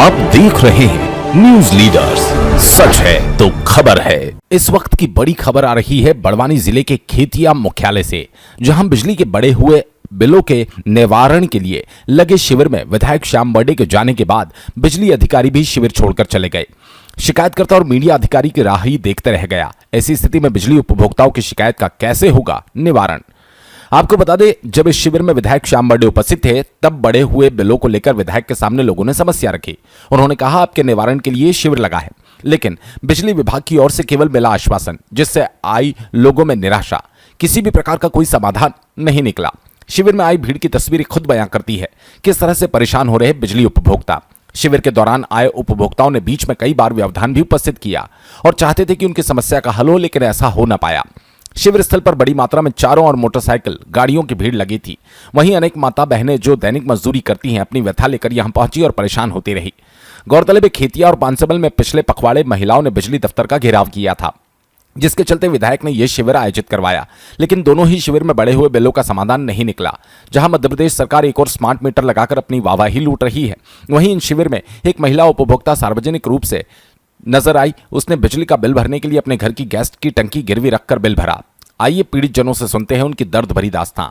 आप देख रहे हैं न्यूज लीडर्स, सच है तो खबर है। इस वक्त की बड़ी खबर आ रही है बड़वानी जिले के खेतिया मुख्यालय से, जहां बिजली के बढ़े हुए बिलों के निवारण के लिए लगे शिविर में विधायक श्याम मर्डे के जाने के बाद बिजली अधिकारी भी शिविर छोड़कर चले गए। शिकायतकर्ता और मीडिया अधिकारी की राह ही देखते रह गया। ऐसी स्थिति में बिजली उपभोक्ताओं की शिकायत का कैसे होगा निवारण? आपको बता दें, जब इस शिविर में विधायक श्याम मर्डे उपस्थित थे, तब बढ़े हुए बिलों को लेकर विधायक के सामने लोगों ने समस्या रखी। उन्होंने कहा, आपके निवारण के लिए शिविर लगा है, लेकिन बिजली विभाग की ओर से केवल मिला आश्वासन, जिससे आई लोगों में निराशा। किसी भी प्रकार का कोई समाधान नहीं निकला। शिविर में आई भीड़ की तस्वीरें खुद बयां करती है किस तरह से परेशान हो रहे बिजली उपभोक्ता। शिविर के दौरान आए उपभोक्ताओं ने बीच में कई बार व्यवधान भी उपस्थित किया और चाहते थे कि उनकी समस्या का हल हो, लेकिन ऐसा हो न पाया। शिविर स्थल पर बड़ी मात्रा में चारों और मोटरसाइकिल गाड़ियों की भीड़ लगी थी। वहीं अनेक माता बहनें जो दैनिक मजदूरी करती हैं, अपनी व्यथा लेकर यहां पहुंची और परेशान होती रही। गौरतलब है, खेतिया और पानसबल में पिछले पखवाड़े महिलाओं ने बिजली दफ्तर का घेराव किया था, जिसके चलते विधायक ने यह शिविर आयोजित करवाया। लेकिन दोनों ही शिविर में बढ़े हुए बिलों का समाधान नहीं निकला। जहां मध्य प्रदेश सरकार एक और स्मार्ट मीटर लगाकर अपनी वाहवाही लूट रही है, वहीं इन शिविर में एक महिला उपभोक्ता सार्वजनिक रूप से नजर आई। उसने बिजली का बिल भरने के लिए अपने घर की गैस की टंकी गिरवी रखकर बिल भरा। आइए पीड़ित जनों से सुनते हैं उनकी दर्द भरी दास्तां।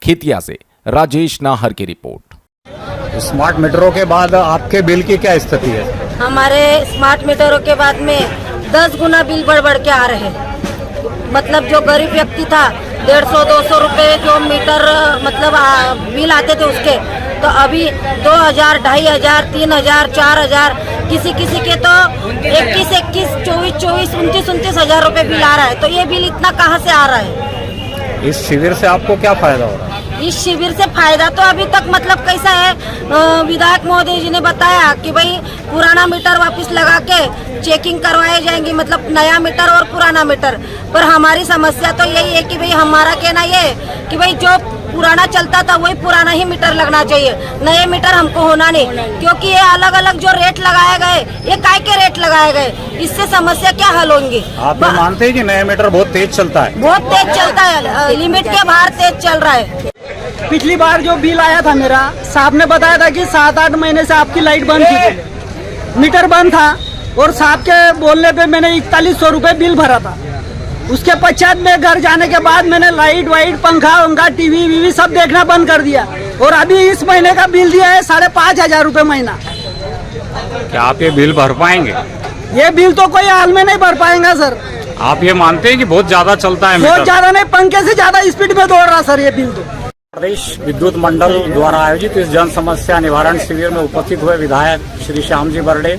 खेतिया से राजेश नाहर की रिपोर्ट। स्मार्ट मीटरों के बाद आपके बिल की क्या स्थिति है? हमारे स्मार्ट मीटरों के बाद में 10 गुना बिल बढ़ के आ रहे हैं। मतलब जो गरीब व्यक्ति था 150-200 रुपए जो मीटर मतलब बिल आते थे उसके, तो अभी 2000, 2500, 3000, 4000, किसी के तो 21, 24, 29 हजार रुपए बिल आ रहा है। तो ये बिल इतना कहाँ से आ रहा है? इस शिविर से आपको क्या फायदा हो रहा है? इस शिविर से फायदा तो अभी तक मतलब कैसा है, विधायक महोदय जी ने बताया कि भाई पुराना मीटर वापस लगा के चेकिंग करवाए जाएंगे, मतलब नया मीटर और पुराना मीटर। पर हमारी समस्या तो यही है कि भाई हमारा कहना ये कि भाई जो पुराना चलता था वही पुराना ही मीटर लगना चाहिए, नए मीटर हमको होना नहीं। क्योंकि ये अलग अलग जो रेट लगाए गए, ये काय के रेट लगाए गए, इससे समस्या क्या हल होंगी? आप ये मानते हैं कि नया मीटर बहुत तेज चलता है? बहुत तेज चलता है, लिमिट के बाहर तेज चल रहा है। पिछली बार जो बिल आया था मेरा, साहब ने बताया था कि 7-8 महीने से आपकी लाइट बंद थी, मीटर बंद था, और साहब के बोलने पे मैंने 4100 रुपए बिल भरा था। उसके पश्चात में घर जाने के बाद मैंने लाइट वाइट, पंखा, टीवी वीवी सब देखना बंद कर दिया, और अभी इस महीने का बिल दिया है 5500 रुपए महीना। क्या आप ये बिल भर पाएंगे? ये बिल तो कोई हाल में नहीं भर पाएंगा सर। आप ये मानते हैं कि बहुत ज्यादा चलता है? बहुत ज्यादा नहीं, पंखे से ज्यादा स्पीड में दौड़ रहा सर ये बिल तो। प्रदेश विद्युत मंडल द्वारा आयोजित इस जन समस्या निवारण शिविर में उपस्थित हुए विधायक श्री श्याम जी मर्डे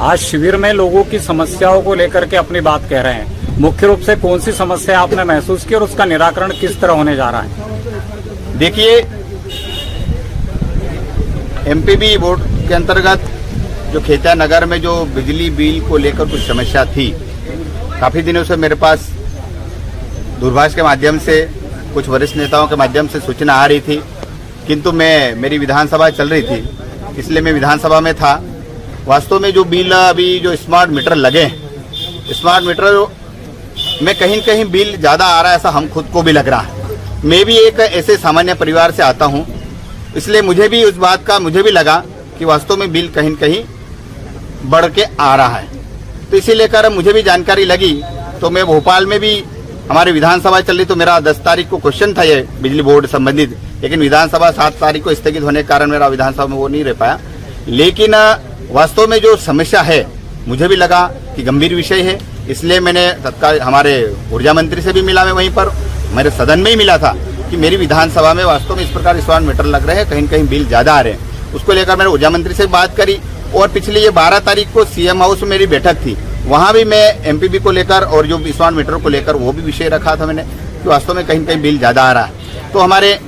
आज शिविर में लोगों की समस्याओं को लेकर के अपनी बात कह रहे हैं। मुख्य रूप से कौन सी समस्या आपने महसूस की और उसका निराकरण किस तरह होने जा रहा है? देखिए, एमपीबी बोर्ड के अंतर्गत जो खेतिया नगर में जो बिजली बिल को लेकर कुछ समस्या थी, काफी दिनों से मेरे पास दूरभाष के माध्यम से, कुछ वरिष्ठ नेताओं के माध्यम से सूचना आ रही थी, किंतु मेरी विधानसभा चल रही थी, इसलिए मैं विधानसभा में था। वास्तव में जो बिल अभी जो स्मार्ट मीटर लगे, स्मार्ट मीटर में कहीं कहीं बिल ज्यादा आ रहा है, ऐसा हम खुद को भी लग रहा है। मैं भी एक ऐसे सामान्य परिवार से आता हूं, इसलिए मुझे भी उस बात का मुझे भी लगा कि वास्तव में बिल कहीं कहीं बढ़ के आ रहा है। तो इसी लेकर मुझे भी जानकारी लगी, तो मैं भोपाल में भी हमारी विधानसभा चल रही, तो मेरा 10 तारीख को क्वेश्चन था ये बिजली बोर्ड संबंधित, लेकिन विधानसभा 7 तारीख को स्थगित होने के कारण मेरा विधानसभा में वो नहीं रह पाया। लेकिन वास्तव में जो समस्या है, मुझे भी लगा कि गंभीर विषय है, इसलिए मैंने तत्काल हमारे ऊर्जा मंत्री से भी मिला, मैं वहीं पर मेरे सदन में ही मिला था कि मेरी विधानसभा में वास्तव में इस प्रकार स्मार्ट मीटर लग रहे हैं, कहीं कहीं बिल ज्यादा आ रहे हैं। उसको लेकर मैंने ऊर्जा मंत्री से बात करी, और पिछले ये 12 तारीख को सीएम हाउस में मेरी बैठक थी, वहां भी मैं एमपीबी को लेकर और जो स्मार्ट मीटर को लेकर वो भी विषय रखा था मैंने, कि वास्तव में कहीं कहीं बिल ज्यादा आ रहा है। तो हमारे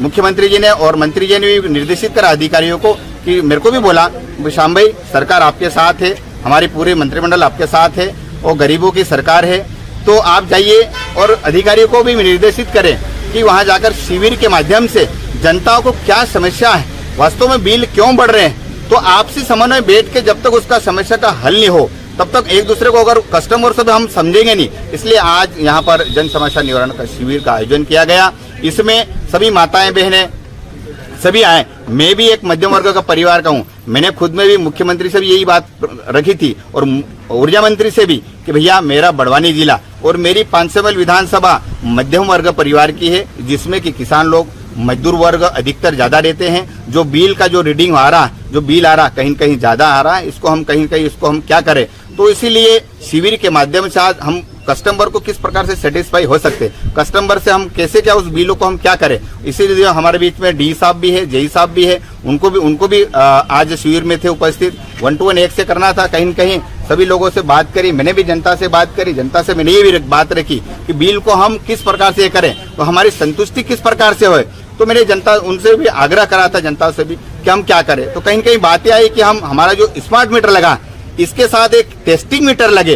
मुख्यमंत्री जी ने और मंत्री जी ने भी निर्देशित करा अधिकारियों को, कि मेरे को भी बोला, श्याम भाई सरकार आपके साथ है, हमारी पूरे मंत्रिमंडल आपके साथ है, और गरीबों की सरकार है, तो आप जाइए और अधिकारियों को भी निर्देशित करें कि वहां जाकर शिविर के माध्यम से जनता को क्या समस्या है, वास्तव में बिल क्यों बढ़ रहे हैं, तो आपसी समन्वय बैठ के जब तक उसका समस्या का हल नहीं हो, तब तक एक दूसरे को अगर कस्टमर से हम समझेंगे नहीं। इसलिए आज यहाँ पर जन समस्या निवारण का शिविर का आयोजन किया गया। इसमें सभी माताएं बहनें सभी आए, मैं भी एक मध्यम वर्ग का परिवार का हूँ। मैंने खुद में भी मुख्यमंत्री से भी यही बात रखी थी और ऊर्जा मंत्री से भी कि भैया मेरा बड़वानी जिला और मेरी 500 मील विधानसभा मध्यम वर्ग परिवार की है, जिसमें कि किसान लोग, मजदूर वर्ग अधिकतर ज्यादा रहते हैं। जो बिल का जो रीडिंग आ रहा, जो बिल आ रहा कहीं कहीं ज्यादा आ रहा है, इसको हम कहीं कहीं इसको हम क्या करें। तो इसीलिए शिविर के माध्यम से आज हम कस्टमर को किस प्रकार से सेटिस्फाई हो सकते, कस्टमर से हम कैसे क्या उस बिलों को हम क्या करें। इसीलिए हमारे बीच में डी साहब भी है, जेई साहब भी है, उनको भी आज शिविर में थे उपस्थित। 1-to-1 एक से करना था, कहीं न कहीं सभी लोगों से बात करी, मैंने भी जनता से बात करी, जनता से मैंने ये भी बात रखी कि बिल को हम किस प्रकार से करें तो हमारी संतुष्टि किस प्रकार से होए। तो मैंने जनता उनसे भी आग्रह करा था, जनता से भी कि हम क्या करें। तो कहीं न कहीं बातें आई कि हम हमारा जो स्मार्ट मीटर लगा इसके साथ एक टेस्टिंग मीटर लगे,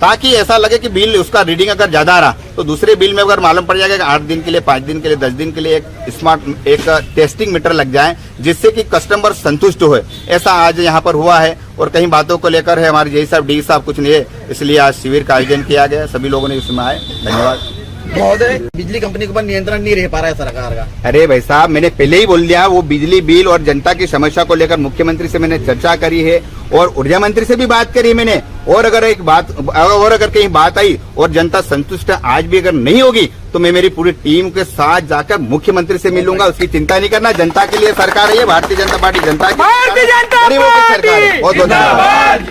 ताकि ऐसा लगे कि बिल उसका रीडिंग अगर ज्यादा आ रहा तो दूसरे बिल में अगर मालूम पड़ जाएगा कि 8 दिन के लिए, 5 दिन के लिए, 10 दिन के लिए एक टेस्टिंग मीटर लग जाए, जिससे कि कस्टमर संतुष्ट हो। ऐसा आज यहाँ पर हुआ है और कहीं बातों को लेकर है हमारे जेई साहब, डी साहब कुछ नहीं है, इसलिए आज शिविर का आयोजन किया गया। सभी लोगों ने इसमें आए, धन्यवाद। महोदय, बिजली कंपनी के ऊपर नियंत्रण नहीं रह पा रहा है सरकार का। अरे भाई साहब, मैंने पहले ही बोल दिया, वो बिजली बिल और जनता की समस्या को लेकर मुख्यमंत्री से मैंने चर्चा करी है और ऊर्जा मंत्री से भी बात करी मैंने। और अगर कहीं बात आई और जनता संतुष्ट आज भी अगर नहीं होगी तो मैं मेरी पूरी टीम के साथ जाकर मुख्यमंत्री से मिलूंगा। उसकी चिंता नहीं करना, जनता के लिए सरकार है ये, भारतीय जनता पार्टी जनता की सरकार है। बहुत बहुत धन्यवाद।